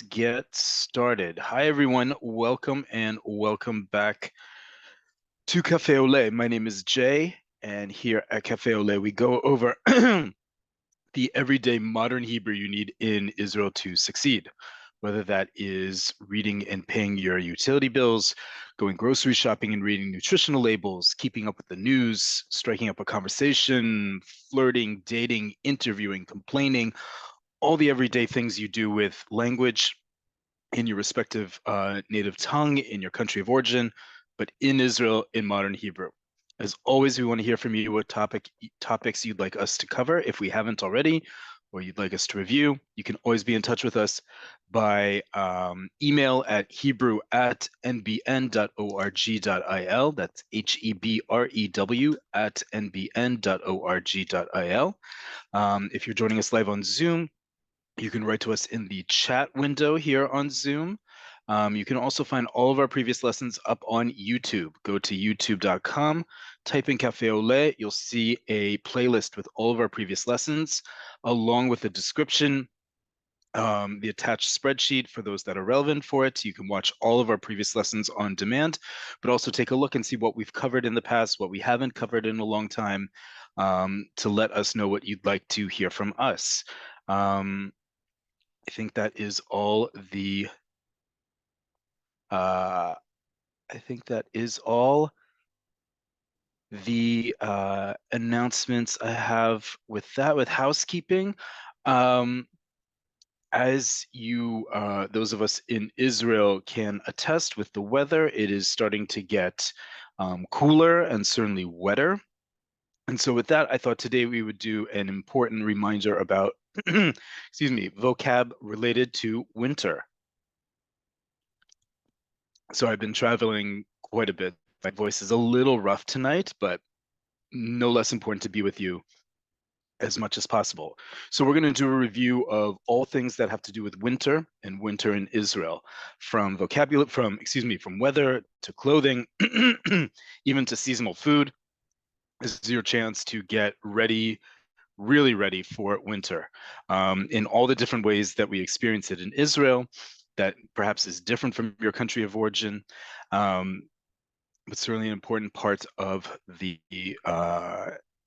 get started. Hi, everyone. Welcome and welcome back to Cafe Oleh. My name is Jay, and here at Cafe Oleh, we go over the everyday modern Hebrew you need in Israel to succeed, whether that is reading and paying your utility bills, going grocery shopping and reading nutritional labels, keeping up with the news, striking up a conversation, flirting, dating, interviewing, complaining, all the everyday things you do with language in your respective native tongue, in your country of origin, but in Israel in modern Hebrew. As always, we want to hear from you what topics you'd like us to cover if we haven't already, or you'd like us to review. You can always be in touch with us by email at hebrew@nbn.org.il. That's HEBREW at nbn.org.il. If you're joining us live on Zoom, you can write to us in the chat window here on Zoom. You can also find all of our previous lessons up on YouTube. Go to youtube.com, type in Cafe Oleh. You'll see a playlist with all of our previous lessons, along with a description, the attached spreadsheet for those that are relevant for it. You can watch all of our previous lessons on demand, but also take a look and see what we've covered in the past, what we haven't covered in a long time, to let us know what you'd like to hear from us. I think that is all the announcements I have with that. With housekeeping, as you those of us in Israel can attest with the weather, it is starting to get cooler and certainly wetter. And so with that, I thought today we would do an important reminder about excuse me, vocab related to winter. So I've been traveling quite a bit. My voice is a little rough tonight, but no less important to be with you as much as possible. So we're going to do a review of all things that have to do with winter and winter in Israel, from vocabulary, from weather to clothing, even to seasonal food. This is your chance to get ready, really ready for winter, in all the different ways that we experience it in Israel, that perhaps is different from your country of origin, but certainly an important part of the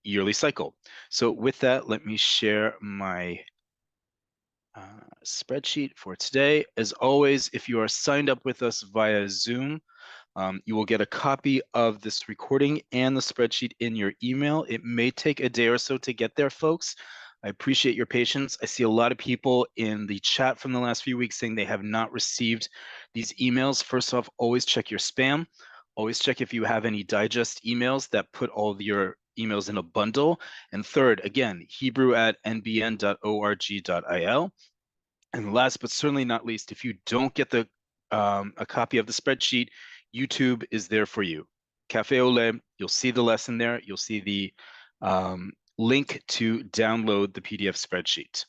yearly cycle. So with that, let me share my spreadsheet for today. As always, if you are signed up with us via Zoom, you will get a copy of this recording and the spreadsheet in your email. It may take a day or so to get there, folks. I appreciate your patience. I see a lot of people in the chat from the last few weeks saying they have not received these emails. First off, always check your spam. Always check if you have any digest emails that put all of your emails in a bundle. And third, again, hebrew@nbn.org.il. And last but certainly not least, if you don't get a copy of the spreadsheet, YouTube is there for you. Cafe Oleh, you'll see the lesson there. You'll see the link to download the PDF spreadsheet.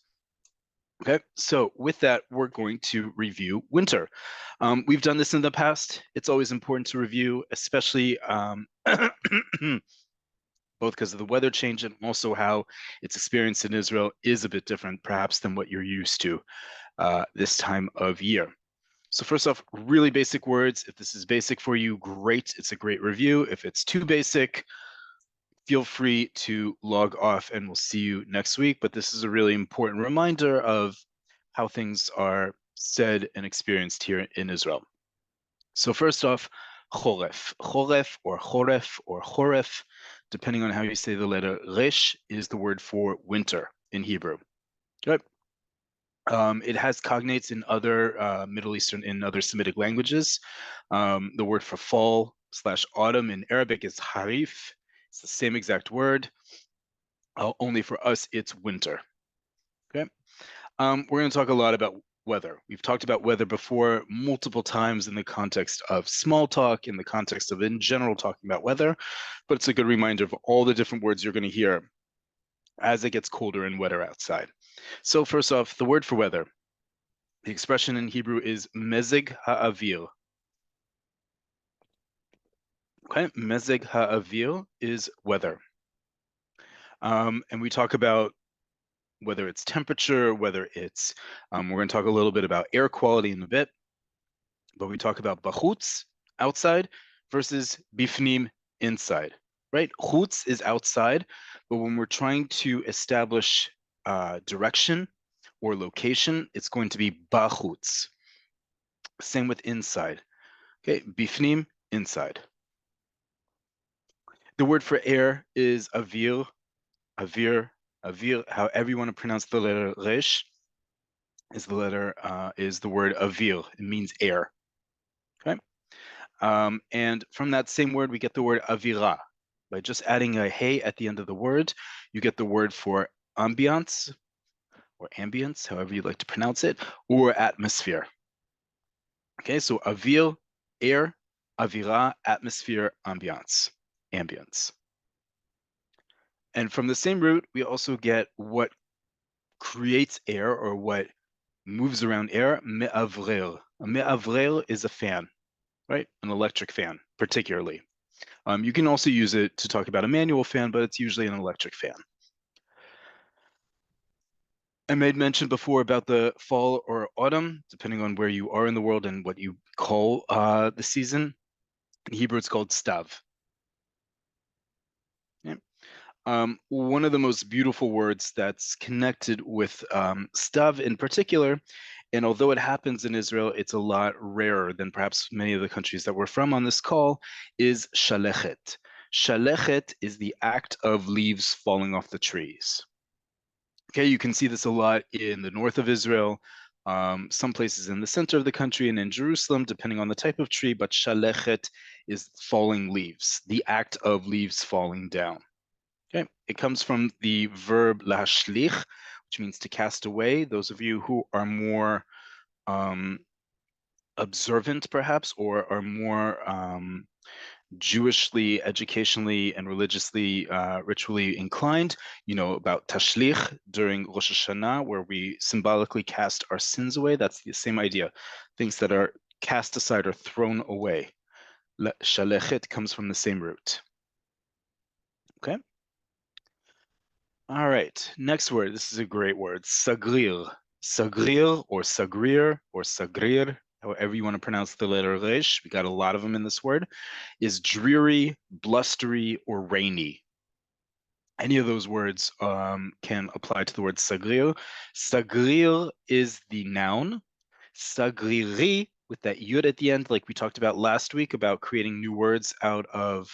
Okay, so with that, we're going to review winter. We've done this in the past. It's always important to review, especially both because of the weather change and also how it's experienced in Israel is a bit different, perhaps, than what you're used to this time of year. So first off, really basic words. If this is basic for you, great. It's a great review. If it's too basic, feel free to log off and we'll see you next week. But this is a really important reminder of how things are said and experienced here in Israel. So first off, choref. Choref or choref, depending on how you say the letter resh, is the word for winter in Hebrew. Okay. It has cognates in other Middle Eastern, in other Semitic languages. The word for fall / autumn in Arabic is harif. It's the same exact word, only for us it's winter. Okay. We're going to talk a lot about weather. We've talked about weather before multiple times in the context of small talk, in the context of in general talking about weather, but it's a good reminder of all the different words you're going to hear as it gets colder and wetter outside. So first off, the word for weather. The expression in Hebrew is mezeg ha'avir. Okay, mezeg ha'avir is weather. And we talk about whether it's temperature, whether it's, we're going to talk a little bit about air quality in a bit, but we talk about bachutz, outside, versus bifnim, inside, right? Chutz is outside, but when we're trying to establish direction or location, it's going to be bachutz. Same with inside. Okay, bifnim, inside. The word for air is avir, avir, avir. However you want to pronounce the letter resh, is the word avir. It means air. Okay, and from that same word we get the word avira. By just adding a hey at the end of the word, you get the word for ambiance or ambience, however you like to pronounce it, or atmosphere. Okay, so avir, air, avira, atmosphere, ambiance, ambience. And from the same root, we also get what creates air or what moves around air, me'avrel. A me'avrel is a fan, right? An electric fan, particularly. You can also use it to talk about a manual fan, but it's usually an electric fan. I made mention before about the fall or autumn, depending on where you are in the world and what you call the season. In Hebrew, it's called stav. Yeah. One of the most beautiful words that's connected with stav in particular, and although it happens in Israel, it's a lot rarer than perhaps many of the countries that we're from on this call, is shalechet. Shalechet is the act of leaves falling off the trees. Okay, you can see this a lot in the north of Israel, some places in the center of the country and in Jerusalem, depending on the type of tree, but shalechet is falling leaves, the act of leaves falling down. Okay, it comes from the verb lashlich, which means to cast away. Those of you who are more observant, perhaps, or are more Jewishly, educationally, and religiously, ritually inclined, you know about tashlich during Rosh Hashanah, where we symbolically cast our sins away. That's the same idea. Things that are cast aside or thrown away. Shalechet comes from the same root. Okay. All right. Next word. This is a great word. Sagrir. Sagrir or sagrir or sagrir, however you want to pronounce the letter resh. We got a lot of them in this word. Is dreary, blustery, or rainy. Any of those words can apply to the word sagrir. Sagrir is the noun. Sagriri, with that yud at the end, like we talked about last week about creating new words out of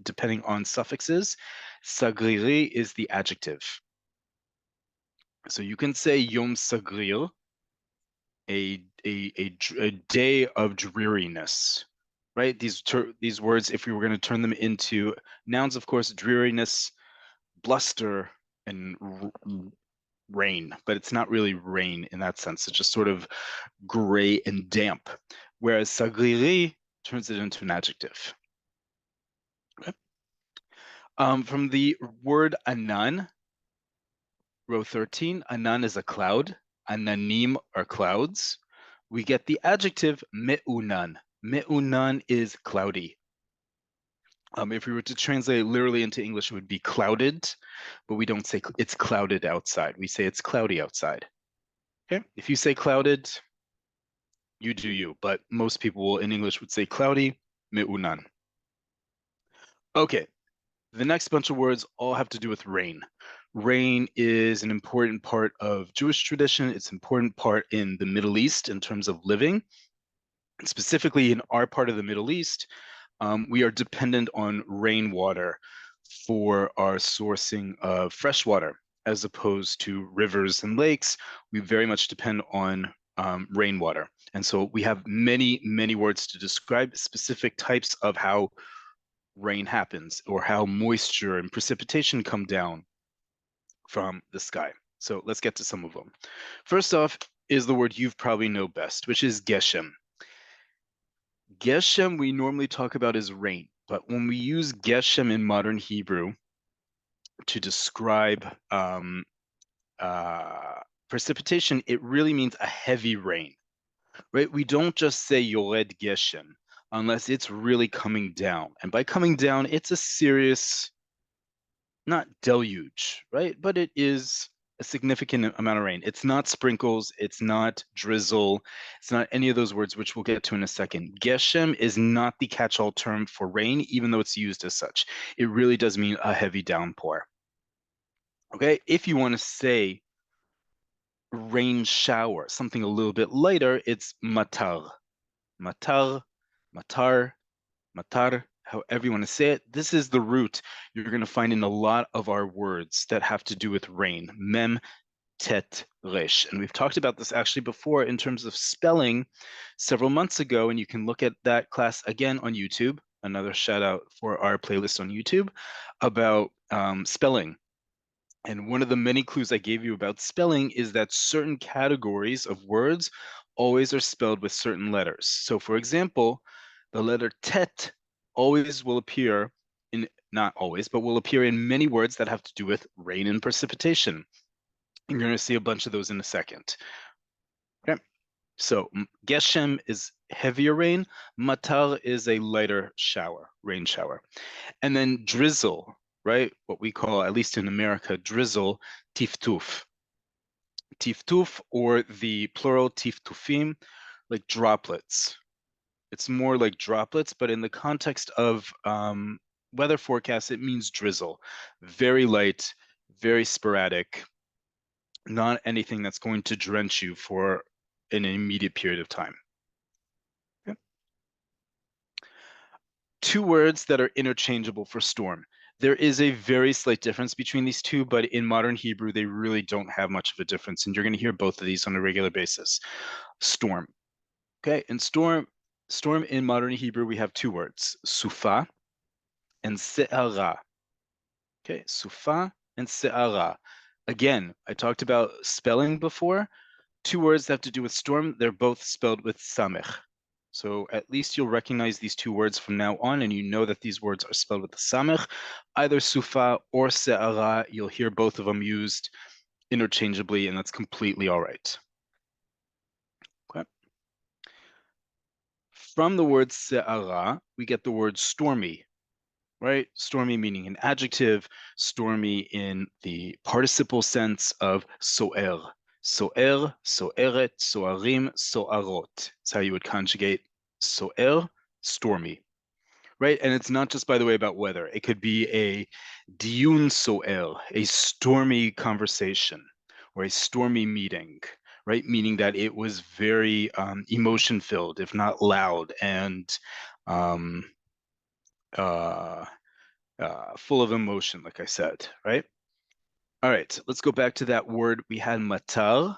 depending on suffixes. Sagriri is the adjective. So you can say Yom Sagrir, a day of dreariness, right? These words, if we were going to turn them into nouns, of course, dreariness, bluster, and rain, but it's not really rain in that sense. It's just sort of gray and damp, whereas Sagriri turns it into an adjective. Okay. From the word anan, row 13, anan is a cloud. Ananim are clouds. We get the adjective me'unan. Me'unan is cloudy. If we were to translate it literally into English, it would be clouded, but we don't say it's clouded outside. We say it's cloudy outside. Okay, if you say clouded, you do you, but most people in English would say cloudy, me'unan. Okay, the next bunch of words all have to do with rain. Rain is an important part of Jewish tradition. It's an important part in the Middle East in terms of living. And specifically in our part of the Middle East, we are dependent on rainwater for our sourcing of fresh water, as opposed to rivers and lakes. We very much depend on rainwater. And so we have many, many words to describe specific types of how rain happens or how moisture and precipitation come down from the sky. So let's get to some of them. First off is the word you've probably know best, which is geshem. Geshem we normally talk about as rain, but when we use geshem in modern Hebrew to describe precipitation, it really means a heavy rain, right? We don't just say yored geshem unless it's really coming down. And by coming down, it's a serious, not deluge, right? But it is a significant amount of rain. It's not sprinkles, it's not drizzle, it's not any of those words, which we'll get to in a second. Geshem is not the catch-all term for rain, even though it's used as such. It really does mean a heavy downpour. Okay, if you want to say rain shower, something a little bit lighter, it's matar. Matar, matar, matar, however you want to say it. This is the root you're going to find in a lot of our words that have to do with rain. Mem, tet, resh. And we've talked about this actually before in terms of spelling several months ago, and you can look at that class again on YouTube. Another shout out for our playlist on YouTube about spelling. And one of the many clues I gave you about spelling is that certain categories of words always are spelled with certain letters. So for example, the letter tet always will appear in, not always, but will appear in many words that have to do with rain and precipitation. You're going to see a bunch of those in a second. Okay, so geshem is heavier rain, matar is a lighter shower, rain shower. And then drizzle, right? What we call, at least in America, drizzle, tiftuf. Tiftuf, or the plural tiftufim, like droplets. It's more like droplets, but in the context of weather forecasts, it means drizzle. Very light, very sporadic, not anything that's going to drench you for an immediate period of time. Okay. Two words that are interchangeable for storm. There is a very slight difference between these two, but in modern Hebrew, they really don't have much of a difference. And you're going to hear both of these on a regular basis. Storm. Okay, and storm in modern Hebrew, we have two words, sufa and se'ara. Okay, sufa and se'ara. Again, I talked about spelling before. Two words that have to do with storm, they're both spelled with samech. So at least you'll recognize these two words from now on, and you know that these words are spelled with the samech. Either sufa or se'ara, you'll hear both of them used interchangeably, and that's completely all right. Okay. From the word se'ara, we get the word stormy, right? Stormy meaning an adjective, stormy in the participle sense of so'er. So'er, so'eret, so'arim, so'arot. That's how you would conjugate so'er, stormy, right? And it's not just, by the way, about weather. It could be a diyun so'er, a stormy conversation, or a stormy meeting, right? Meaning that it was very emotion-filled, if not loud, and full of emotion, like I said, right? All right, let's go back to that word we had, matar.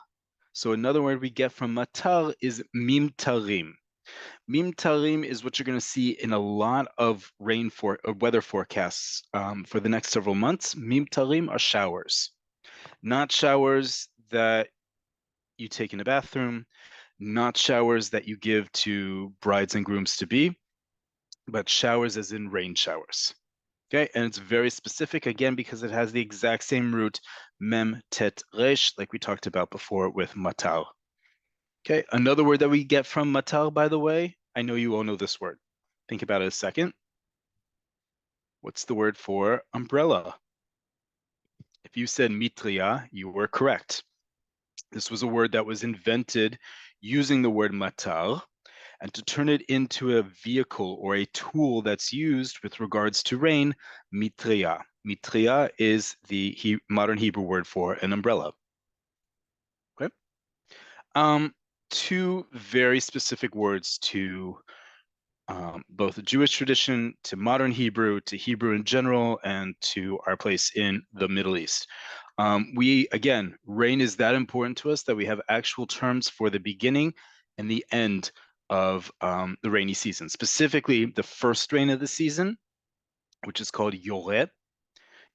So another word we get from matar is mimtarim. Mimtarim is what you're going to see in a lot of weather forecasts for the next several months. Mimtarim are showers, not showers that you take in a bathroom, not showers that you give to brides and grooms to be, but showers as in rain showers. Okay, and it's very specific, again, because it has the exact same root, mem, tet, resh, like we talked about before with matar. Okay, another word that we get from matar, by the way, I know you all know this word. Think about it a second. What's the word for umbrella? If you said mitria, you were correct. This was a word that was invented using the word matar, and to turn it into a vehicle or a tool that's used with regards to rain, mitria. Mitria is the modern Hebrew word for an umbrella. Okay. Two very specific words to both the Jewish tradition, to modern Hebrew, to Hebrew in general, and to our place in the Middle East. Again, rain is that important to us that we have actual terms for the beginning and the end of the rainy season, specifically the first rain of the season, which is called Yoreh,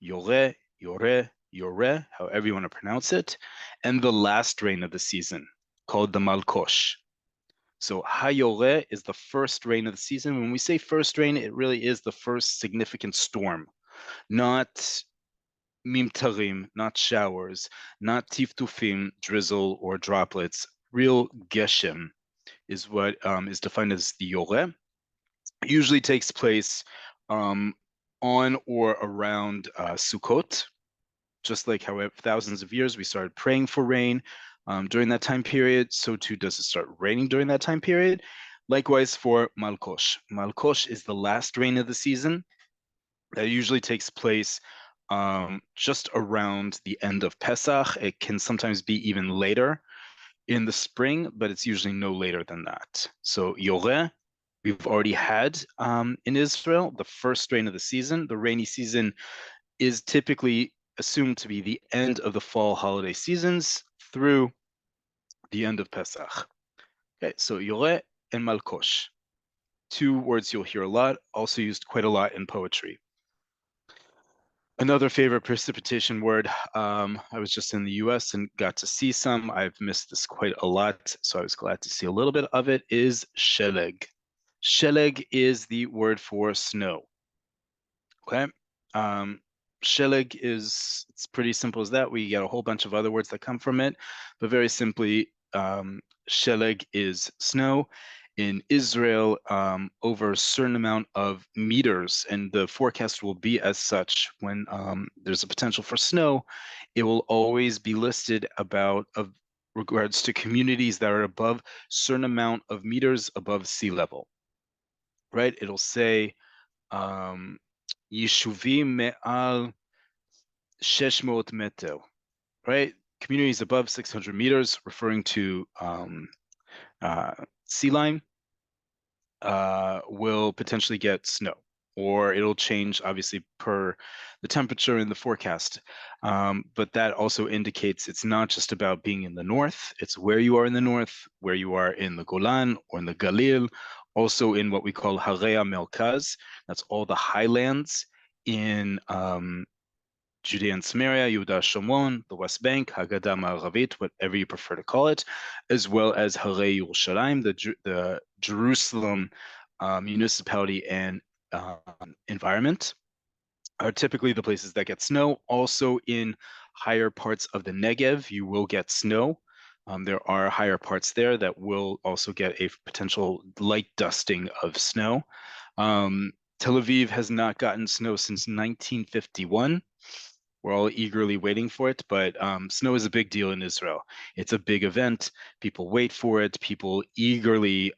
Yoreh, Yoreh, Yoreh, however you want to pronounce it, and the last rain of the season, called the Malkosh. So Hayoreh is the first rain of the season. When we say first rain, it really is the first significant storm, not mimtarim, not showers, not tiftufim, drizzle or droplets. Real geshem is what is defined as the yoreh. It usually takes place on or around Sukkot, just like how thousands of years we started praying for rain during that time period, so too does it start raining during that time period. Likewise for Malkosh. Malkosh is the last rain of the season. That usually takes place just around the end of Pesach. It can sometimes be even later in the spring, but it's usually no later than that. So Yoreh, we've already had in Israel, the first rain of the season. The rainy season is typically assumed to be the end of the fall holiday seasons through the end of Pesach. Okay, so Yoreh and Malkosh, two words you'll hear a lot, also used quite a lot in poetry. Another favorite precipitation word, I was just in the US and got to see some. I've missed this quite a lot, so I was glad to see a little bit of it, is sheleg. Sheleg is the word for snow. Okay. Sheleg is, it's pretty simple as that. We get a whole bunch of other words that come from it, but very simply, sheleg is snow. In Israel, over a certain amount of meters, and the forecast will be as such when there's a potential for snow, it will always be listed about of regards to communities that are above certain amount of meters above sea level, right? It'll say Yishuvim me'al 600 meter, right? Communities above 600 meters, referring to sea line, will potentially get snow, or it'll change obviously per the temperature in the forecast. But that also indicates it's not just about being in the north, it's where you are in the north, where you are in the Golan or in the Galil, also in what we call Harei Melkaz, that's all the highlands in Judea and Samaria, Yehuda Shomron, the West Bank, Haggadah Ma'aravit, whatever you prefer to call it, as well as Harei Yerushalayim, the Jerusalem municipality and environment, are typically the places that get snow. Also in higher parts of the Negev, you will get snow. There are higher parts there that will also get a potential light dusting of snow. Tel Aviv has not gotten snow since 1951. We're all eagerly waiting for it, but snow is a big deal in Israel. It's a big event. People wait for it. People eagerly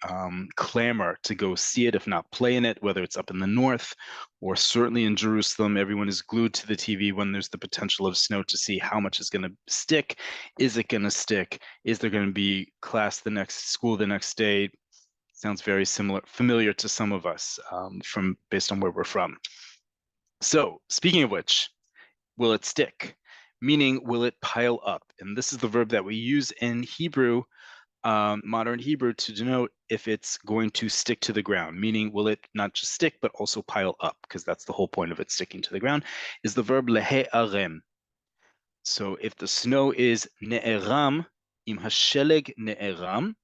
clamor to go see it, if not play in it, whether it's up in the north or certainly in Jerusalem. Everyone is glued to the TV when there's the potential of snow to see how much is going to stick. Is it going to stick? Is there going to be class the next school the next day? Sounds very familiar to some of us from based on where we're from. So speaking of which, will it stick? Meaning, will it pile up? And this is the verb that we use in Hebrew, modern Hebrew, to denote if it's going to stick to the ground. Meaning, will it not just stick, but also pile up? Because that's the whole point of it sticking to the ground, is the verb lehe'arem. So if the snow is ne'eram, im hasheleg ne'eram,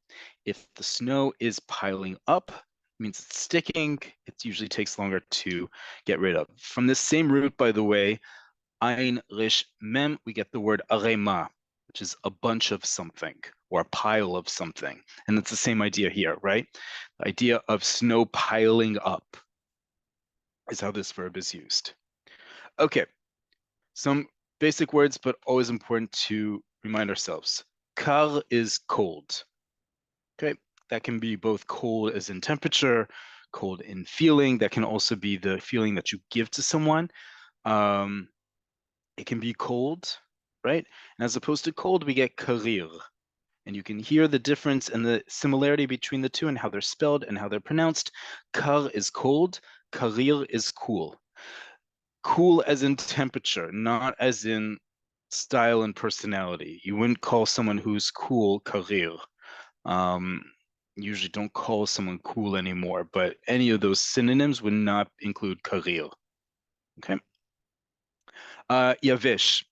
if the snow is piling up, it means it's sticking. It usually takes longer to get rid of. From this same root, by the way, Ain Rish Mem, we get the word arema, which is a bunch of something or a pile of something. And it's the same idea here, right? The idea of snow piling up is how this verb is used. Okay, some basic words, but always important to remind ourselves. Kar is cold. Okay, that can be both cold as in temperature, cold in feeling. That can also be the feeling that you give to someone. It can be cold, right? And as opposed to cold, we get karir. And you can hear the difference and the similarity between the two and how they're spelled and how they're pronounced. Kar is cold, karir is cool. Cool as in temperature, not as in style and personality. You wouldn't call someone who's cool karir. Usually don't call someone cool anymore, but any of those synonyms would not include karir. Okay. Yavish.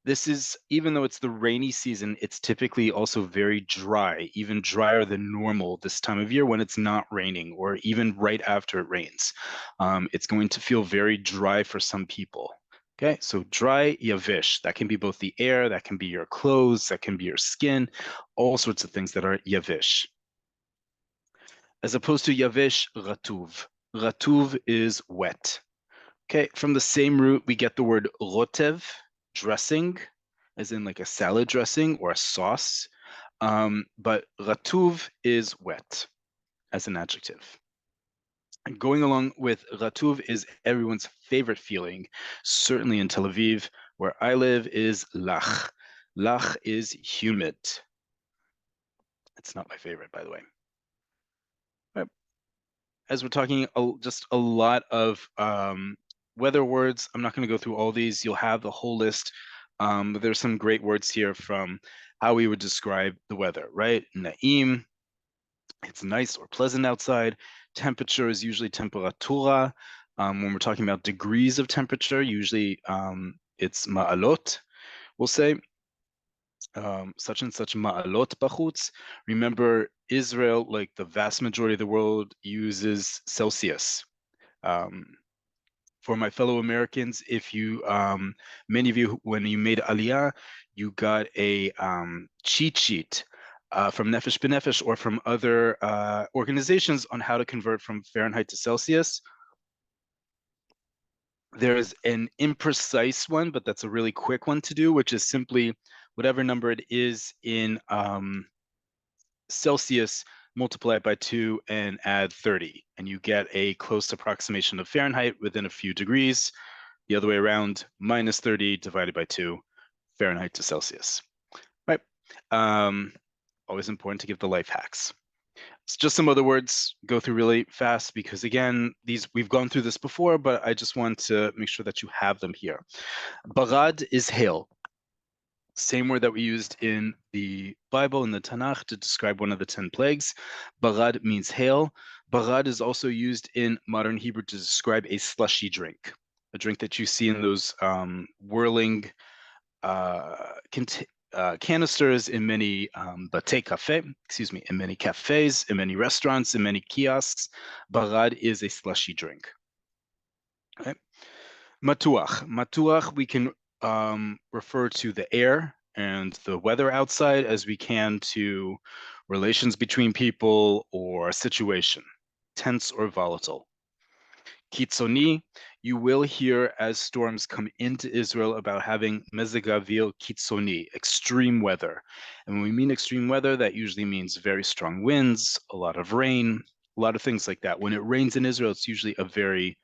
This is, even though it's the rainy season, it's typically also very dry, even drier than normal this time of year when it's not raining or even right after it rains. It's going to feel very dry for some people. Okay, so dry, yavish. That can be both the air, that can be your clothes, that can be your skin, all sorts of things that are yavish. As opposed to yavish, ratuv. Ratuv is wet. Okay, from the same root, we get the word rotev, dressing, as in like a salad dressing or a sauce. But ratuv is wet as an adjective. And going along with ratuv is everyone's favorite feeling, certainly in Tel Aviv, where I live, is lach. Lach is humid. It's not my favorite, by the way. As we're talking just a lot of weather words, I'm not going to go through all these. You'll have the whole list. But there's some great words here from how we would describe the weather, right? Na'im, it's nice or pleasant outside. Temperature is usually temperatura. When we're talking about degrees of temperature, usually it's ma'alot, we'll say. Such and such ma'alot bachutz. Remember, Israel, like the vast majority of the world, uses Celsius. For my fellow Americans, if you, many of you, when you made Aliyah, you got a cheat sheet from Nefesh B'Nefesh or from other organizations on how to convert from Fahrenheit to Celsius. There's an imprecise one, but that's a really quick one to do, which is simply whatever number it is in Celsius, multiply it by 2 and add 30, and you get a close approximation of Fahrenheit within a few degrees. The other way around, minus 30 divided by 2, Fahrenheit to Celsius. Right. Always important to give the life hacks. It's just some other words, go through really fast because again, these we've gone through this before, but I just want to make sure that you have them here. Barad is hail. Same word that we used in the Bible, in the Tanakh, to describe one of the 10 plagues. Barad means hail. Barad is also used in modern Hebrew to describe a slushy drink, a drink that you see in those whirling canisters in many bate cafe, excuse me, in many cafes, in many restaurants, in many kiosks. Barad is a slushy drink. Okay. Matuach. Matuach, we can refer to the air and the weather outside as we can to relations between people or a situation, tense or volatile. Kitzoni, you will hear as storms come into Israel about having mezeg avir kitzoni, extreme weather. And when we mean extreme weather, that usually means very strong winds, a lot of rain, a lot of things like that. When it rains in Israel, it's usually a very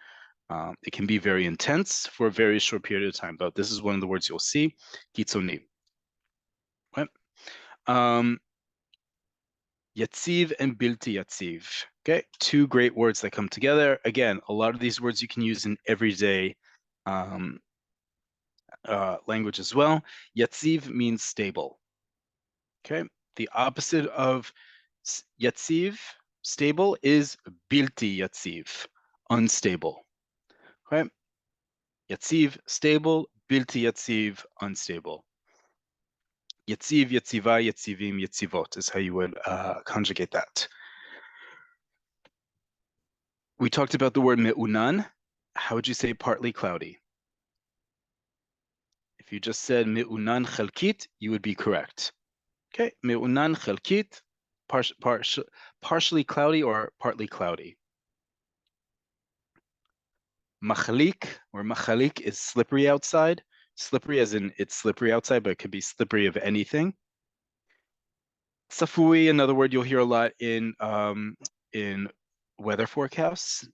it can be very intense for a very short period of time, but this is one of the words you'll see, kitzoni. Right? Yatziv and bilti yatziv. Okay, two great words that come together. Again, a lot of these words you can use in everyday language as well. Yatziv means stable. Okay, the opposite of yatziv, stable, is bilti yatziv, unstable. Okay, Yatziv, stable, bilti yatziv, unstable. Yatziv, yatziva, yatzivim, yatzivot is how you would conjugate that. We talked about the word me'unan. How would you say partly cloudy? If you just said me'unan chalkit, you would be correct. Okay, me'unan chalkit, partially cloudy or partly cloudy. Machalik or machalik is slippery outside. Slippery as in it's slippery outside, but it could be slippery of anything. Safui, another word you'll hear a lot in weather forecasts.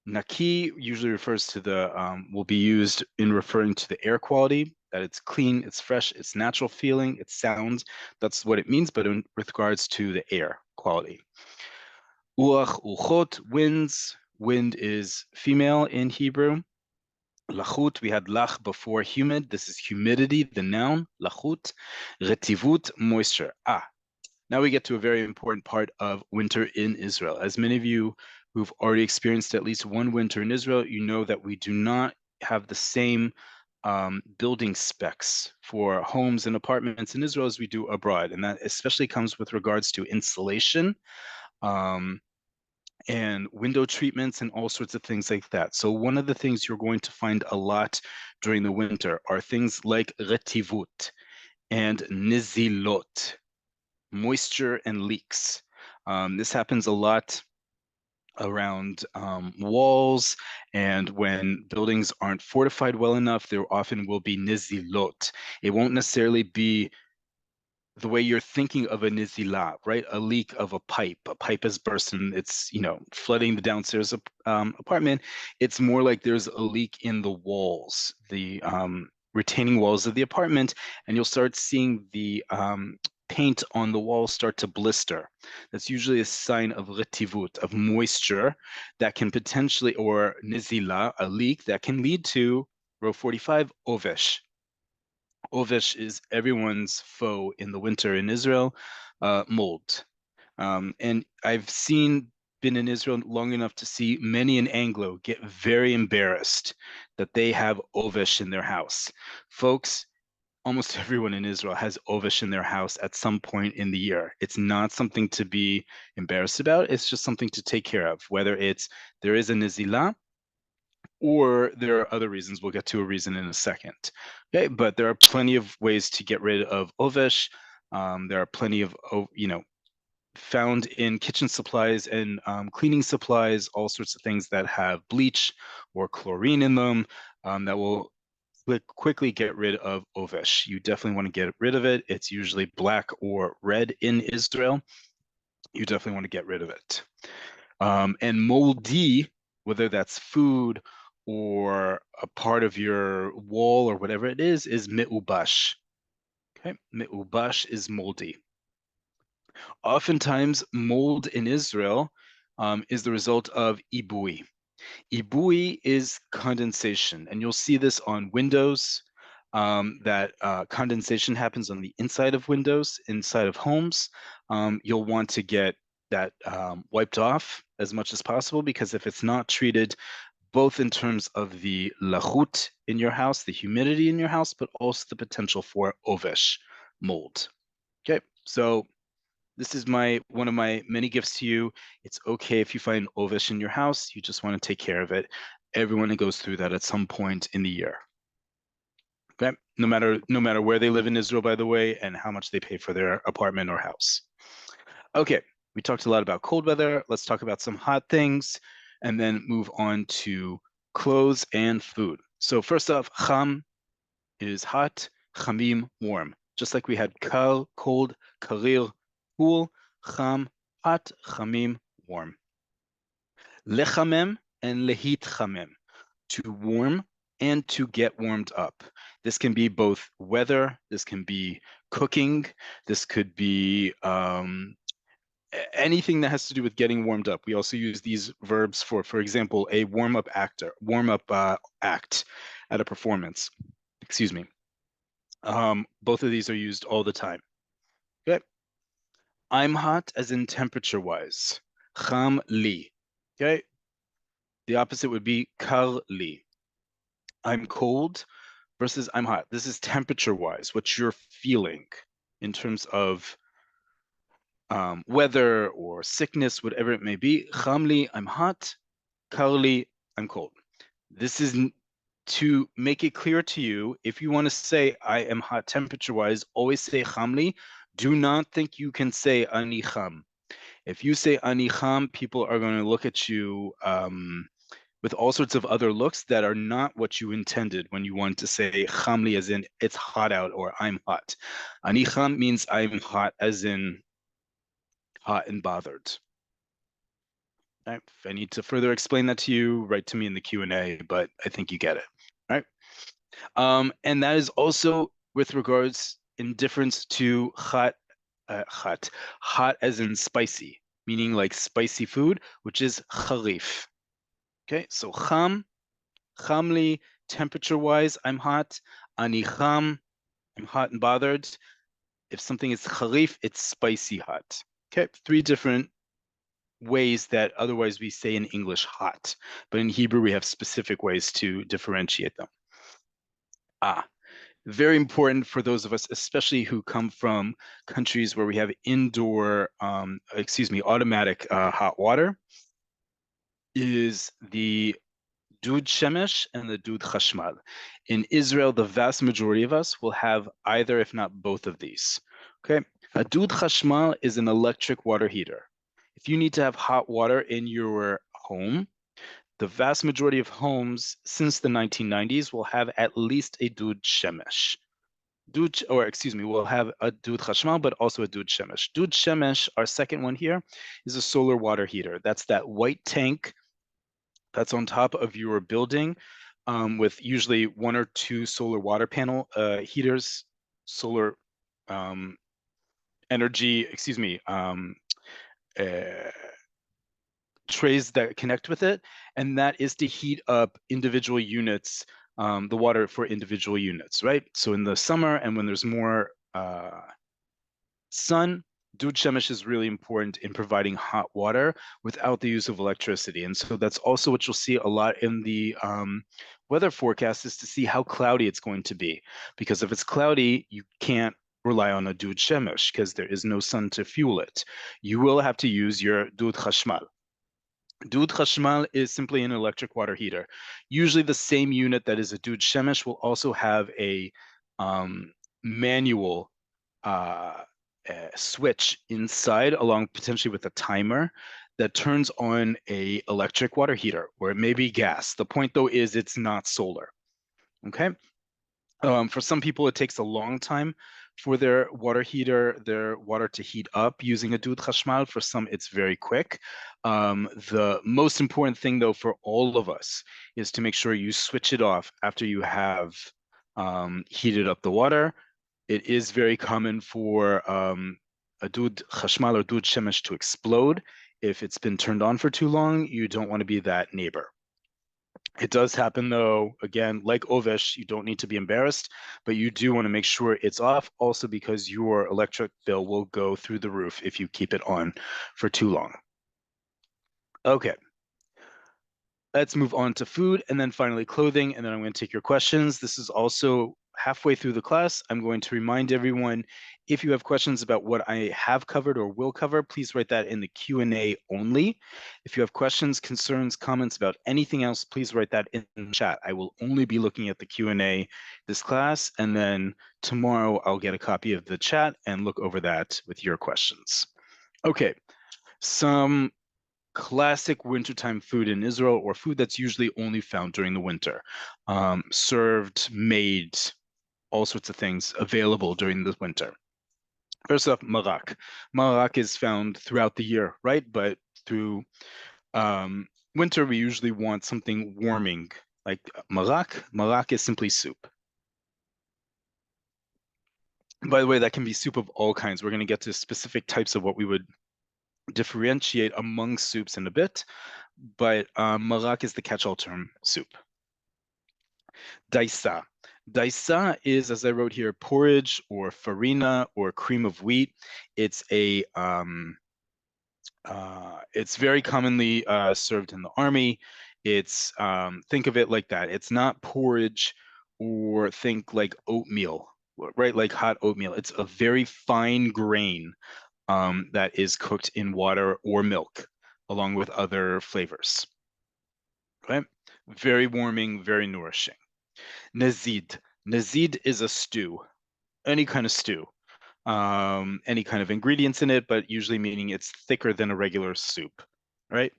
Naki usually refers to the, will be used in referring to the air quality, that it's clean, it's fresh, it's natural feeling, it sounds. That's what it means, but with regards to the air quality. Uach, uchot, winds. Wind is female in Hebrew. Lachut, we had lach before humid. This is humidity, the noun, lachut. Retivut, moisture. Now we get to a very important part of winter in Israel. As many of you who've already experienced at least one winter in Israel, you know that we do not have the same building specs for homes and apartments in Israel as we do abroad. And that especially comes with regards to insulation and window treatments and all sorts of things like that. So one of the things you're going to find a lot during the winter are things like retivut and nizilot, moisture and leaks. This happens a lot around walls, and when buildings aren't fortified well enough, there often will be nizilot. It won't necessarily be the way you're thinking of a nizila, right? A leak of a pipe. A pipe has burst and it's, flooding the downstairs apartment. It's more like there's a leak in the walls, the retaining walls of the apartment, and you'll start seeing the paint on the walls start to blister. That's usually a sign of retivut, of moisture that can potentially, or nizila, a leak that can lead to, row 45, ovesh. Ovesh is everyone's foe in the winter in Israel, mold. And I've been in Israel long enough to see many in Anglo get very embarrassed that they have ovesh in their house. Folks, almost everyone in Israel has ovesh in their house at some point in the year. It's not something to be embarrassed about. It's just something to take care of, whether it's there is a nizila, or there are other reasons. We'll get to a reason in a second. Okay, but there are plenty of ways to get rid of ovesh. There are plenty of, found in kitchen supplies and cleaning supplies, all sorts of things that have bleach or chlorine in them that will quickly get rid of ovesh. You definitely want to get rid of it. It's usually black or red in Israel. You definitely want to get rid of it. And moldy, whether that's food or a part of your wall or whatever it is me'ubash. Okay, me'ubash is moldy. Oftentimes, mold in Israel is the result of ibui. Ibui is condensation, and you'll see this on windows, that condensation happens on the inside of windows, inside of homes. You'll want to get that wiped off as much as possible, because if it's not treated, both in terms of the lachut in your house, the humidity in your house, but also the potential for ovesh, mold. Okay, so this is one of my many gifts to you. It's okay if you find ovesh in your house. You just want to take care of it. Everyone goes through that at some point in the year. Okay, no matter where they live in Israel, by the way, and how much they pay for their apartment or house. Okay, we talked a lot about cold weather. Let's talk about some hot things, and then move on to clothes and food. So first off, cham is hot, chamim, warm. Just like we had kal, cold, karir, cool, cham, hot, chamim, warm. Lechamem and lehitchamem, to warm and to get warmed up. This can be both weather, this can be cooking, this could be anything that has to do with getting warmed up. We also use these verbs for example, a warm-up act at a performance. Excuse me. Both of these are used all the time. Okay. I'm hot as in temperature-wise. Cham li. Okay. The opposite would be kar li. I'm cold versus I'm hot. This is temperature-wise, what you're feeling in terms of weather or sickness, whatever it may be. Cham li, I'm hot. Kar li, I'm cold. This is to make it clear to you. If you want to say I am hot temperature-wise, always say chamli. Do not think you can say ani cham. If you say ani cham, people are going to look at you with all sorts of other looks that are not what you intended when you want to say chamli, as in it's hot out or I'm hot. Ani cham means I'm hot, as in hot and bothered. Right. If I need to further explain that to you, write to me in the Q&A, but I think you get it. Right. And that is also with regards in difference to hot as in spicy, meaning like spicy food, which is charif. Okay, so chamli, temperature-wise, I'm hot. Ani cham, I'm hot and bothered. If something is charif, it's spicy hot. Okay, 3 different ways that otherwise we say in English hot, but in Hebrew we have specific ways to differentiate them. Very important for those of us, especially who come from countries where we have automatic hot water, is the dud shemesh and the dud chashmal. In Israel, the vast majority of us will have either, if not both of these. Okay, a dud chashmal is an electric water heater. if you need to have hot water in your home, the vast majority of homes since the 1990s will have at least a dud shemesh. We'll have a dud chashmal, but also a dud shemesh. Dud shemesh, our second one here, is a solar water heater. That's that white tank that's on top of your building, with usually 1 or 2 solar water panel heaters, solar energy, uh, trays that connect with it, and that is to heat up individual units, the water for individual units, right? So in the summer and when there's more sun, dud shemesh is really important in providing hot water without the use of electricity. And so that's also what you'll see a lot in the weather forecast, is to see how cloudy it's going to be. Because if it's cloudy, you can't rely on a dud shemesh because there is no sun to fuel it. You will have to use your dud chashmal. Dud chashmal is simply an electric water heater. Usually the same unit that is a dud shemesh will also have a manual switch inside, along potentially with a timer that turns on a electric water heater, or it may be gas. The point though is it's not solar. Okay. For some people, it takes a long time for their water to heat up using a dud chashmal. For some, it's very quick. The most important thing, though, for all of us is to make sure you switch it off after you have heated up the water. It is very common for a dud chashmal or dud shemesh to explode. If it's been turned on for too long, you don't want to be that neighbor. It does happen, though, again, like Ovesh, you don't need to be embarrassed, but you do want to make sure it's off, also because your electric bill will go through the roof if you keep it on for too long. Okay. Let's move on to food and then finally clothing, and then I'm going to take your questions. This is also halfway through the class. I'm going to remind everyone, if you have questions about what I have covered or will cover, please write that in the Q&A only. If you have questions, concerns, comments about anything else, please write that in the chat. I will only be looking at the Q&A this class, and then tomorrow I'll get a copy of the chat and look over that with your questions. Okay, some classic wintertime food in Israel, or food that's usually only found during the winter. Served, made, all sorts of things available during the winter. First off, marak. Marak is found throughout the year, right? But through winter, we usually want something warming, like marak. Marak is simply soup. By the way, that can be soup of all kinds. We're going to get to specific types of what we would differentiate among soups in a bit, but marak is the catch-all term, soup. Daisa. Daisa is, as I wrote here, porridge or farina or cream of wheat. It's very commonly served in the army. It's think of it like that. It's not porridge, or think like oatmeal, right? Like hot oatmeal. It's a very fine grain that is cooked in water or milk, along with other flavors. Okay, very warming, very nourishing. Nazid. Nazid is a stew, any kind of stew, any kind of ingredients in it, but usually meaning it's thicker than a regular soup, right?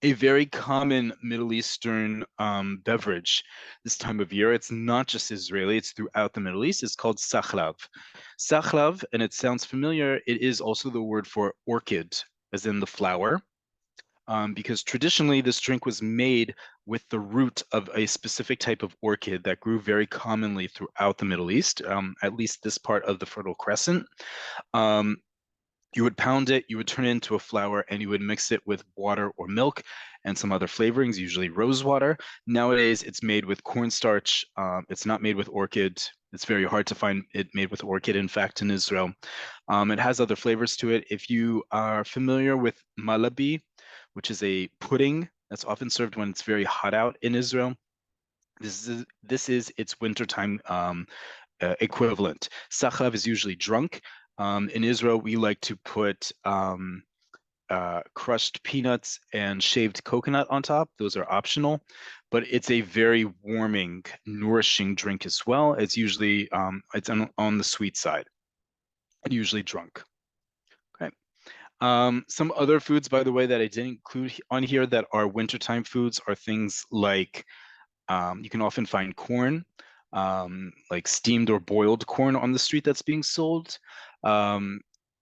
A very common Middle Eastern beverage this time of year. It's not just Israeli, it's throughout the Middle East. It's called sakhlav. Sakhlav, and it sounds familiar, it is also the word for orchid, as in the flower. Because traditionally this drink was made with the root of a specific type of orchid that grew very commonly throughout the Middle East, at least this part of the Fertile Crescent. You would pound it, you would turn it into a flour, and you would mix it with water or milk and some other flavorings, usually rose water. Nowadays, it's made with cornstarch. It's not made with orchid. It's very hard to find it made with orchid, in fact, in Israel. It has other flavors to it. If you are familiar with malabi, which is a pudding that's often served when it's very hot out in Israel, this is its wintertime equivalent. Sakhlav is usually drunk. In Israel, we like to put crushed peanuts and shaved coconut on top. Those are optional, but it's a very warming, nourishing drink as well. It's usually it's on the sweet side, and usually drunk. Okay. Some other foods, by the way, that I didn't include on here that are wintertime foods are things like you can often find corn, like steamed or boiled corn on the street that's being sold. Um,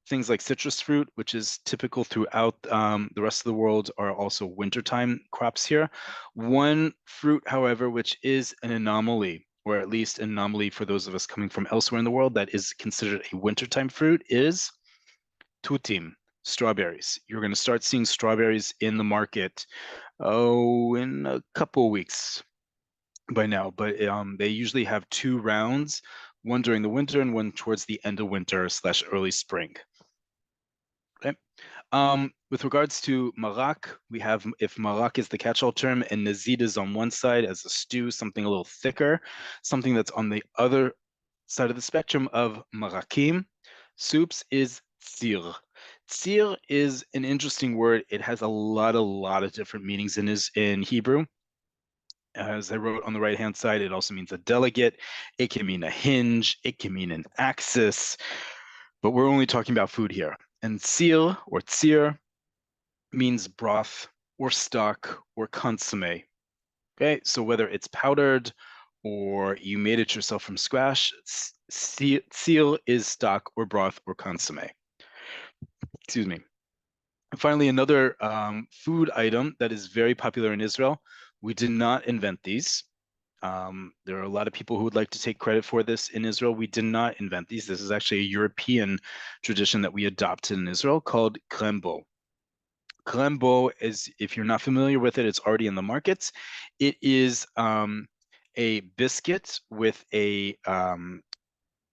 things like citrus fruit, which is typical throughout the rest of the world, are also wintertime crops here. One fruit, however, which is an anomaly, or at least an anomaly for those of us coming from elsewhere in the world, that is considered a wintertime fruit is tutim, strawberries. You're going to start seeing strawberries in the market, in a couple weeks by now, but they usually have two rounds, one during the winter and one towards the end of winter / early spring. Okay. With regards to marak, we have, if marak is the catch-all term, and nazid is on one side as a stew, something a little thicker, something that's on the other side of the spectrum of marakim, soups is tsir. Tsir is an interesting word. It has a lot of different meanings in Hebrew. As I wrote on the right-hand side, it also means a delegate. It can mean a hinge. It can mean an axis. But we're only talking about food here. And tsir, or tsir, means broth or stock or consomme. Okay, so whether it's powdered or you made it yourself from scratch, tsir is stock or broth or consomme. Excuse me. And finally, another food item that is very popular in Israel. We did not invent these. There are a lot of people who would like to take credit for this in Israel. We did not invent these. This is actually a European tradition that we adopted in Israel called krembo. Krembo is, if you're not familiar with it, it's already in the markets. It is a biscuit with a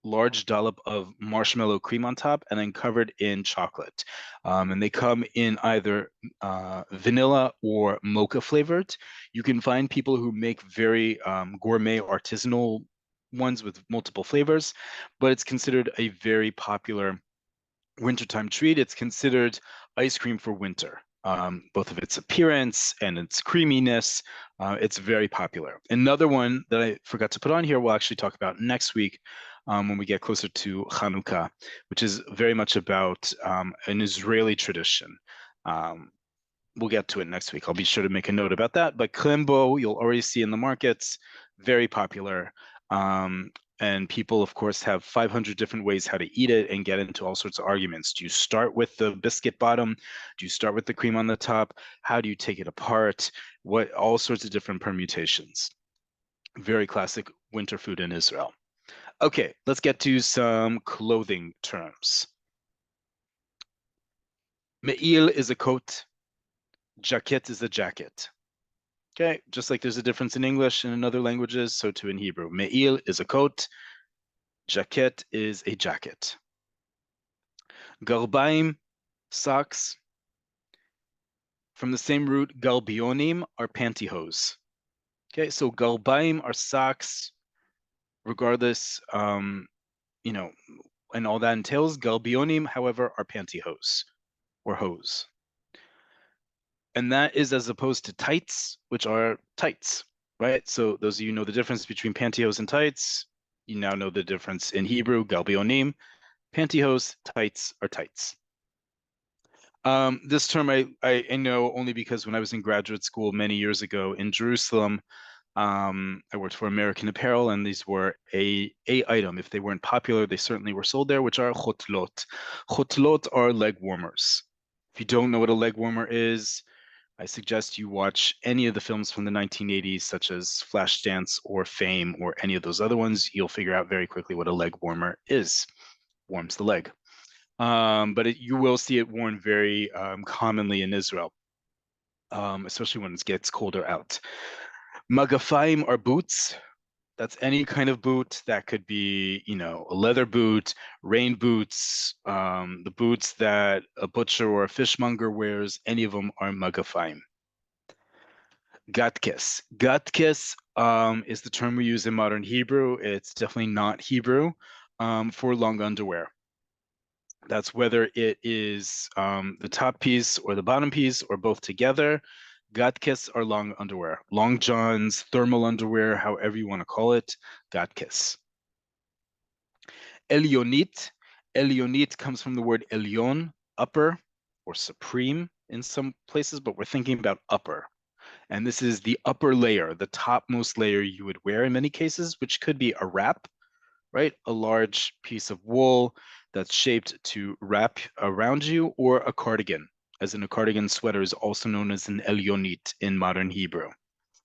large dollop of marshmallow cream on top and then covered in chocolate. And they come in either vanilla or mocha flavored. You can find people who make very gourmet artisanal ones with multiple flavors, but it's considered a very popular wintertime treat. It's considered ice cream for winter. Both of its appearance and its creaminess, it's very popular. Another one that I forgot to put on here, we'll actually talk about next week when we get closer to Hanukkah, which is very much about an Israeli tradition. We'll get to it next week. I'll be sure to make a note about that. But krembo, you'll already see in the markets, very popular. And people, of course, have 500 different ways how to eat it and get into all sorts of arguments. Do you start with the biscuit bottom? Do you start with the cream on the top? How do you take it apart? All sorts of different permutations. Very classic winter food in Israel. Okay, let's get to some clothing terms. Me'il is a coat. Jacket is a jacket. Okay, just like there's a difference in English and in other languages, so too in Hebrew. Me'il is a coat. Jacket is a jacket. Garbaim, socks. From the same root, galbionim are pantyhose. Okay, so galbaim are socks, regardless, you know, and all that entails. Galbionim, however, are pantyhose or hose. And that is as opposed to tights, which are tights, right? So those of you know the difference between pantyhose and tights. You now know the difference in Hebrew, galbionim. Pantyhose, tights are tights. This term I know only because when I was in graduate school many years ago in Jerusalem, I worked for American Apparel, and these were a item. If they weren't popular, they certainly were sold there, which are chotlot. Chotlot are leg warmers. If you don't know what a leg warmer is, I suggest you watch any of the films from the 1980s, such as Flashdance or Fame or any of those other ones. You'll figure out very quickly what a leg warmer is. Warms the leg. But you will see it worn very commonly in Israel, especially when it gets colder out. Magafaim are boots. That's any kind of boot. That could be, a leather boot, rain boots, the boots that a butcher or a fishmonger wears. Any of them are magafaim. Gatkes. Gatkes is the term we use in modern Hebrew. It's definitely not Hebrew for long underwear. That's whether it is the top piece or the bottom piece or both together. Gatkes are long underwear, long johns, thermal underwear, however you want to call it, gatkes. Elionit. Elionit comes from the word elyon, upper. or supreme in some places, but we're thinking about upper. And this is the upper layer, the topmost layer you would wear in many cases, which could be a wrap, right? A large piece of wool that's shaped to wrap around you, or a cardigan, as in a cardigan sweater is also known as an elyonit in modern Hebrew.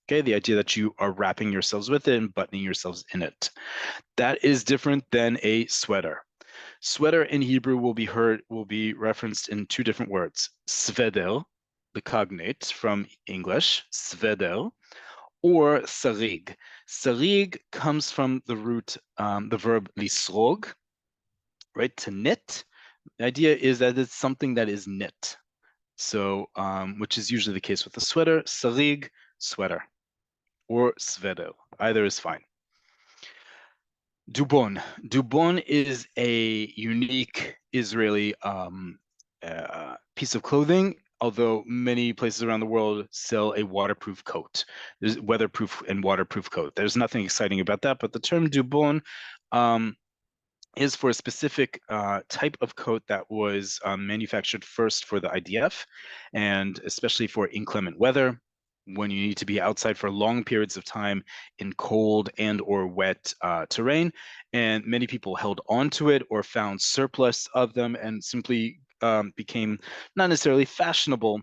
Okay, the idea that you are wrapping yourselves with it and buttoning yourselves in it. That is different than a sweater. Sweater in Hebrew will be referenced in two different words. Svedel, the cognate from English, svedel, or sarig. Sarig comes from the root, the verb lisrog, right, to knit. The idea is that it's something that is knit. So, which is usually the case with a sweater. Sarig, sweater, or svedel. Either is fine. Dubon. Dubon is a unique Israeli piece of clothing, although many places around the world sell a waterproof coat. There's weatherproof and waterproof coat. There's nothing exciting about that, but the term Dubon is for a specific type of coat that was manufactured first for the IDF, and especially for inclement weather, when you need to be outside for long periods of time in cold and or wet terrain. And many people held on to it or found surplus of them and simply became not necessarily fashionable,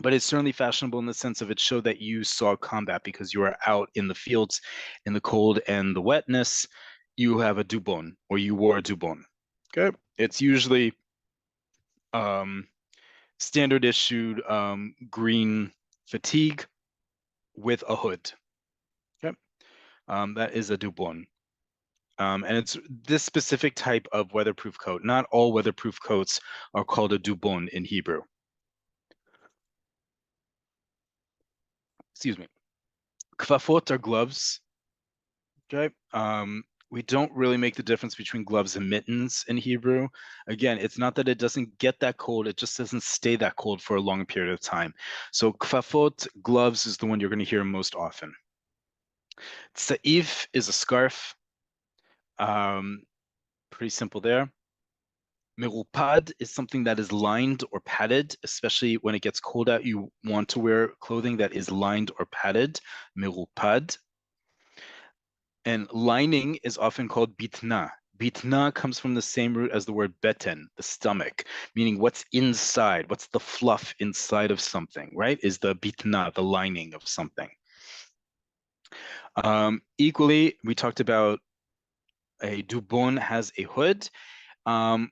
but it's certainly fashionable in the sense of it showed that you saw combat because you are out in the fields in the cold and the wetness. You have a dubon, or you wore a dubon. Okay, it's usually standard issued green fatigue with a hood. Okay, that is a dubon. And it's this specific type of weatherproof coat. Not all weatherproof coats are called a dubon in Hebrew. Excuse me. Kfafot are gloves. Okay. We don't really make the difference between gloves and mittens in Hebrew. Again, it's not that it doesn't get that cold, it just doesn't stay that cold for a long period of time. So kfafot, gloves, is the one you're going to hear most often. Tsaif is a scarf. Pretty simple there. Merupad is something that is lined or padded, especially when it gets cold out. You want to wear clothing that is lined or padded. Merupad. And lining is often called bitna. Bitna comes from the same root as the word beten, the stomach, meaning what's inside, what's the fluff inside of something, right? Is the bitna, the lining of something. Equally, we talked about a dubon has a hood.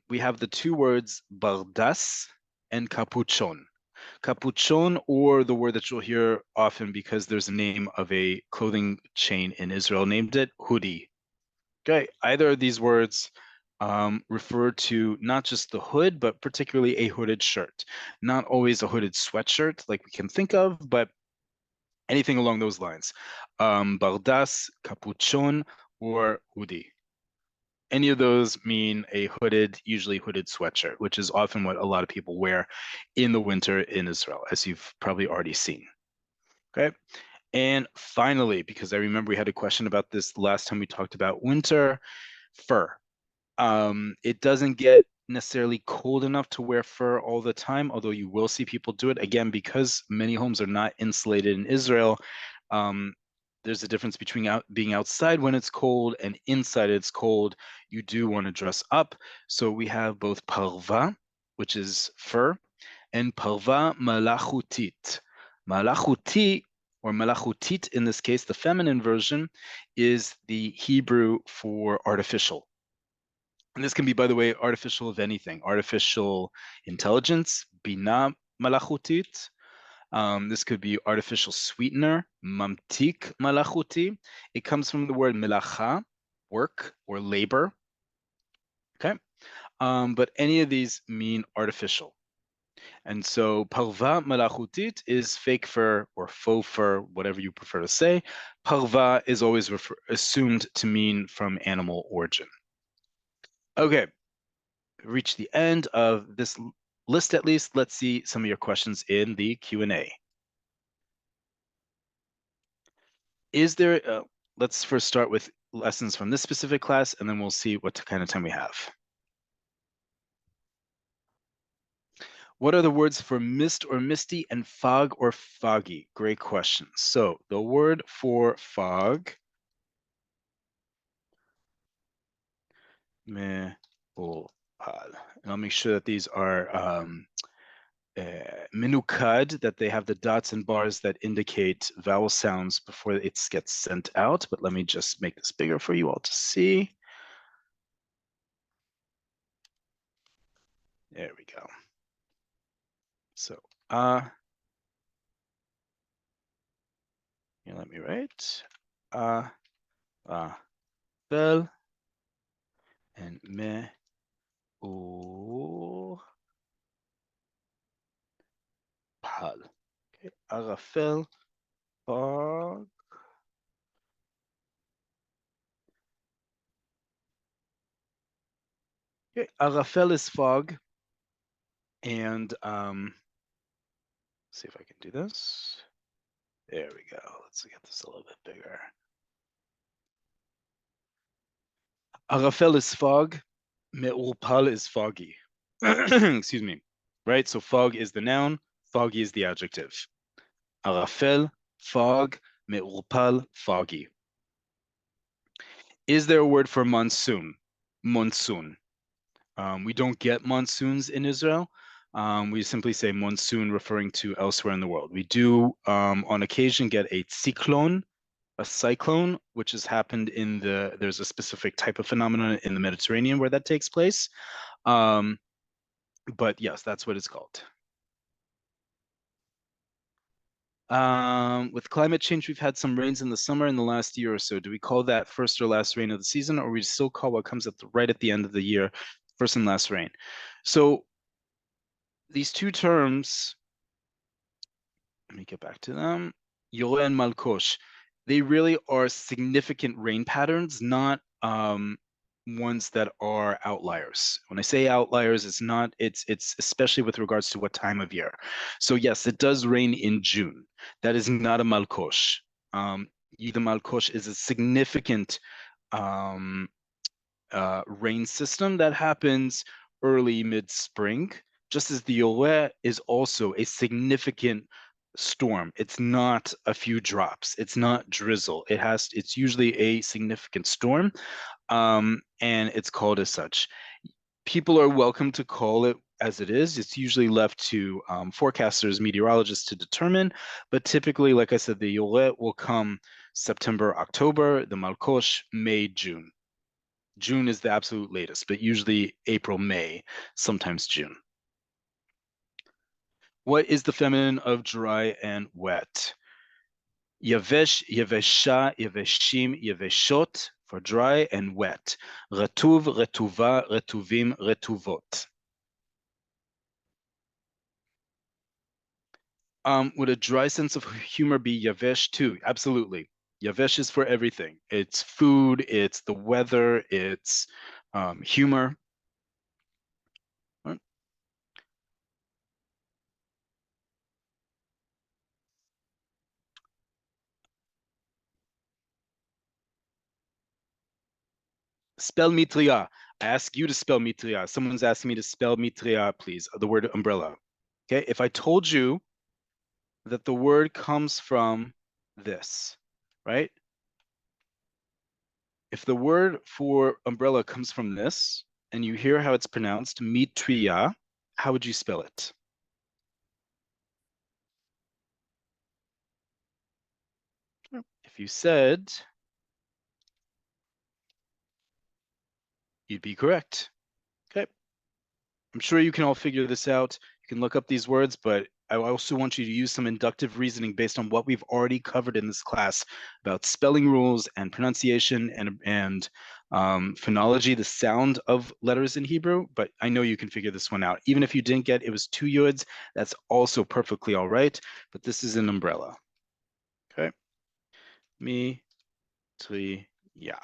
We have the two words bardas and capuchon. Capuchon, or the word that you'll hear often because there's a name of a clothing chain in Israel named it, hoodie. Okay, either of these words refer to not just the hood, but particularly a hooded shirt. Not always a hooded sweatshirt like we can think of, but anything along those lines. Bardas, capuchon, or hoodie. Any of those mean a hooded, usually hooded sweatshirt, which is often what a lot of people wear in the winter in Israel, as you've probably already seen. Okay. And finally, because I remember we had a question about this last time we talked about winter, fur. It doesn't get necessarily cold enough to wear fur all the time, although you will see people do it. Again, because many homes are not insulated in Israel, there's a difference between being outside when it's cold and inside it's cold. You do want to dress up. So we have both parva, which is fur, and parva malachutit. Malachuti, or malachutit in this case, the feminine version, is the Hebrew for artificial. And this can be, by the way, artificial of anything. Artificial intelligence, bina malachutit. This could be artificial sweetener, mamtik malachuti. It comes from the word melacha, work or labor. Okay, but any of these mean artificial. And so parva malachutit is fake fur or faux fur, whatever you prefer to say. Parva is always assumed to mean from animal origin. Okay, reach the end of this list at least. Let's see some of your questions in the Q&A. Is there, let's first start with lessons from this specific class, and then we'll see what kind of time we have. What are the words for mist or misty and fog or foggy? Great question. So the word for fog, me ul pal. And I'll make sure that these are minukad, that they have the dots and bars that indicate vowel sounds before it gets sent out. But let me just make this bigger for you all to see. There we go. So, here, let me write. Vel, and me, u, pal. Okay, arafel, fog. Okay, arafel is fog. And see if I can do this. There we go. Let's get this a little bit bigger. Arafel is fog. Me'ulpal is foggy. Excuse me. Right? So fog is the noun, foggy is the adjective. Arafel, fog, me'ulpal, foggy. Is there a word for monsoon? Monsoon. We don't get monsoons in Israel. We simply say monsoon referring to elsewhere in the world. We do, on occasion, get a cyclone, which has happened there's a specific type of phenomenon in the Mediterranean where that takes place. But yes, that's what it's called. With climate change, we've had some rains in the summer in the last year or so. Do we call that first or last rain of the season, or we still call what comes right at the end of the year first and last rain? So these two terms, let me get back to them. Yole and Malkosh, they really are significant rain patterns, not ones that are outliers. When I say outliers, it's especially with regards to what time of year. So yes, it does rain in June. That is not a Malkosh. The Malkosh is a significant rain system that happens early mid-spring, just as the Oleh is also a significant storm. It's not a few drops. It's not drizzle. It's usually a significant storm, and it's called as such. People are welcome to call it as it is. It's usually left to forecasters, meteorologists to determine, but typically, like I said, the Oleh will come September, October, the Malkosh, May, June. June is the absolute latest, but usually April, May, sometimes June. What is the feminine of dry and wet? Yavesh, yavesha, yaveshim, yaveshot for dry and wet. Retuv, retuva, retuvim, retuvot. Would a dry sense of humor be yavesh too? Absolutely. Yavesh is for everything. It's food, it's the weather, it's humor. Spell mitria. I ask you to spell mitria. Someone's asking me to spell mitria, please. The word umbrella. Okay, if I told you that the word comes from this, right? If the word for umbrella comes from this, and you hear how it's pronounced, mitria, how would you spell it? If you said, you'd be correct. Okay. I'm sure you can all figure this out. You can look up these words, but I also want you to use some inductive reasoning based on what we've already covered in this class about spelling rules and pronunciation and phonology, the sound of letters in Hebrew. But I know you can figure this one out. Even if you didn't get it was 2 yods, that's also perfectly all right. But this is an umbrella. Okay. Me, tri, yeah.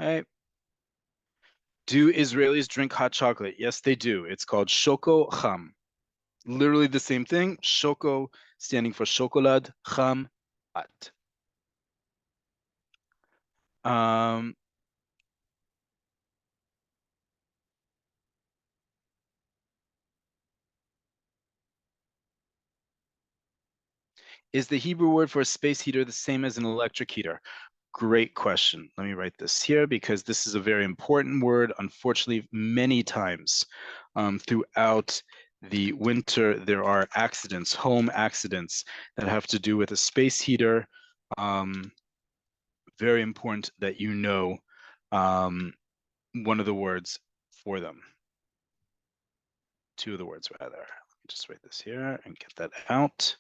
Okay. Do Israelis drink hot chocolate? Yes, they do. It's called shoko cham. Literally the same thing. Shoko standing for chocolate, cham, hot. Is the Hebrew word for a space heater the same as an electric heater? Great question. Let me write this here because this is a very important word. Unfortunately, many times throughout the winter, there are accidents, home accidents that have to do with a space heater. Very important that you know one of the words for them. Two of the words, rather. Let me just write this here and get that out.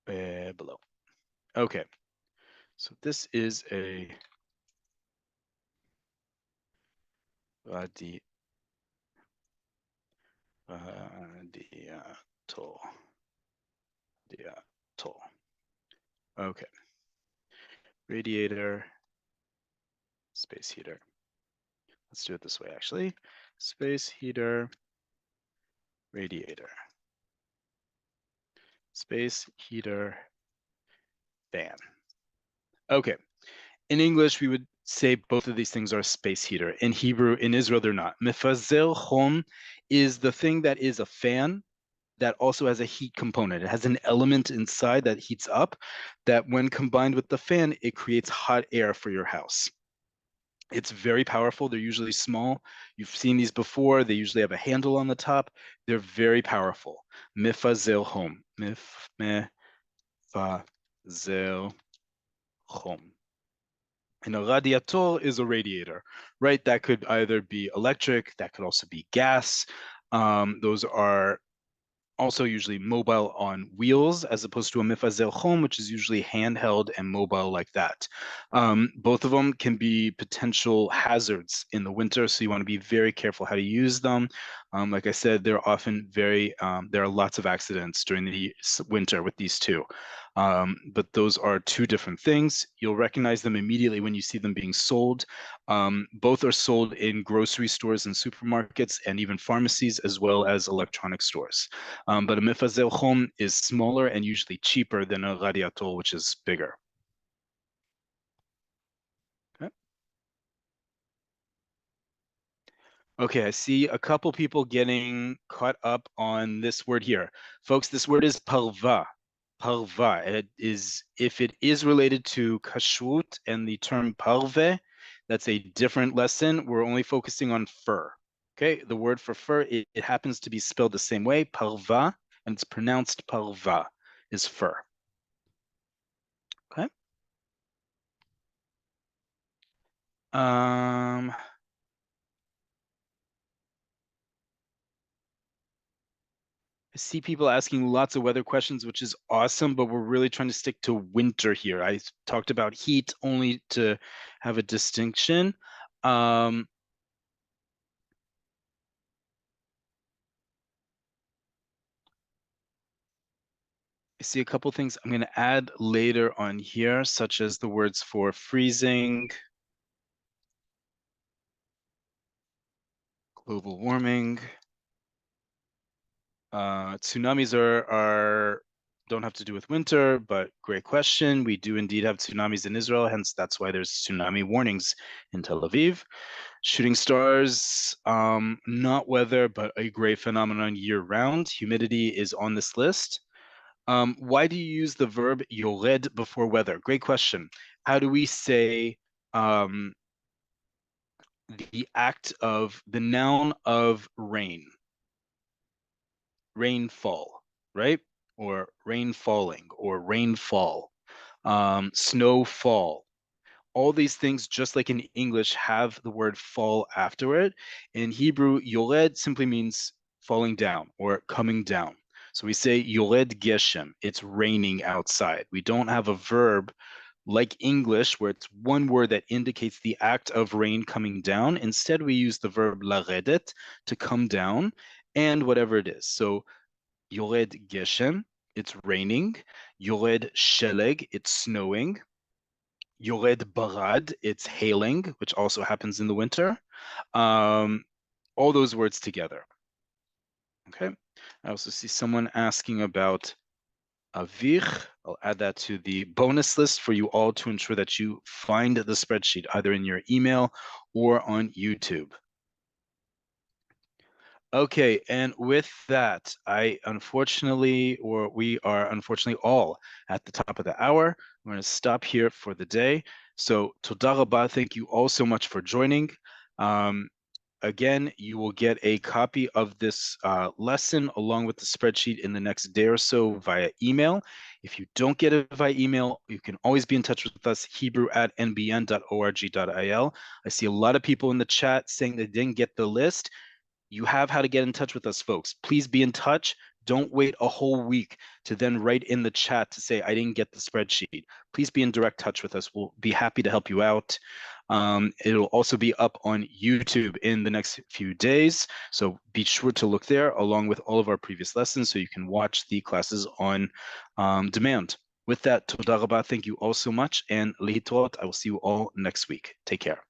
Below. Okay. So this is a radiator. Okay. Radiator, space heater. Let's do it this way, actually. Space heater, radiator. Space heater, fan. Okay. In English, we would say both of these things are space heater. In Hebrew, in Israel, they're not. Mefazel chom is the thing that is a fan that also has a heat component. It has an element inside that heats up that when combined with the fan, it creates hot air for your house. It's very powerful. They're usually small. You've seen these before. They usually have a handle on the top. They're very powerful. Mefazel chom. Mefazel chom. And a radiator is a radiator, right? That could either be electric, that could also be gas. Those are also usually mobile on wheels as opposed to a mifazel chom, which is usually handheld and mobile like that. Both of them can be potential hazards in the winter, so you want to be very careful how to use them. Like I said, they're often there are lots of accidents during the winter with these two. But those are two different things. You'll recognize them immediately when you see them being sold. Both are sold in grocery stores and supermarkets and even pharmacies, as well as electronic stores. But a mifazel chom is smaller and usually cheaper than a radiator, which is bigger. Okay. Okay, I see a couple people getting caught up on this word here. Folks, this word is parva. Parva. It is, if it is related to kashrut and the term parve, that's a different lesson. We're only focusing on fur. Okay, the word for fur, it happens to be spelled the same way, parva, and it's pronounced parva, is fur. Okay. I see people asking lots of weather questions, which is awesome, but we're really trying to stick to winter here. I talked about heat only to have a distinction. I see a couple things I'm going to add later on here, such as the words for freezing, global warming. Tsunamis don't have to do with winter, but great question. We do indeed have tsunamis in Israel, hence that's why there's tsunami warnings in Tel Aviv. Shooting stars, not weather, but a great phenomenon year-round. Humidity is on this list. Why do you use the verb yored before weather? Great question. How do we say the act of the noun of rain? Rainfall, right? Or rain falling, or rainfall, snowfall. All these things, just like in English, have the word fall after it. In Hebrew, yored simply means falling down or coming down. So we say yored geshem, it's raining outside. We don't have a verb like English where it's one word that indicates the act of rain coming down. Instead, we use the verb laredet to come down and whatever it is. So yored geshem, it's raining. Yored sheleg, it's snowing. Yored barad, it's hailing, which also happens in the winter. All those words together. Okay. I also see someone asking about avich. I'll add that to the bonus list for you all to ensure that you find the spreadsheet either in your email or on YouTube. Okay, and with that, we are unfortunately all at the top of the hour. We're going to stop here for the day. So, toda rabah, thank you all so much for joining. Um, Again, you will get a copy of this lesson along with the spreadsheet in the next day or so via email. If you don't get it via email, you can always be in touch with us, hebrew@nbn.org.il. I see a lot of people in the chat saying they didn't get the list. You have how to get in touch with us, folks. Please be in touch. Don't wait a whole week to then write in the chat to say, I didn't get the spreadsheet. Please be in direct touch with us. We'll be happy to help you out. It'll also be up on YouTube in the next few days. So be sure to look there along with all of our previous lessons so you can watch the classes on demand. With that, toda rabah, thank you all so much. And lehitrot, I will see you all next week. Take care.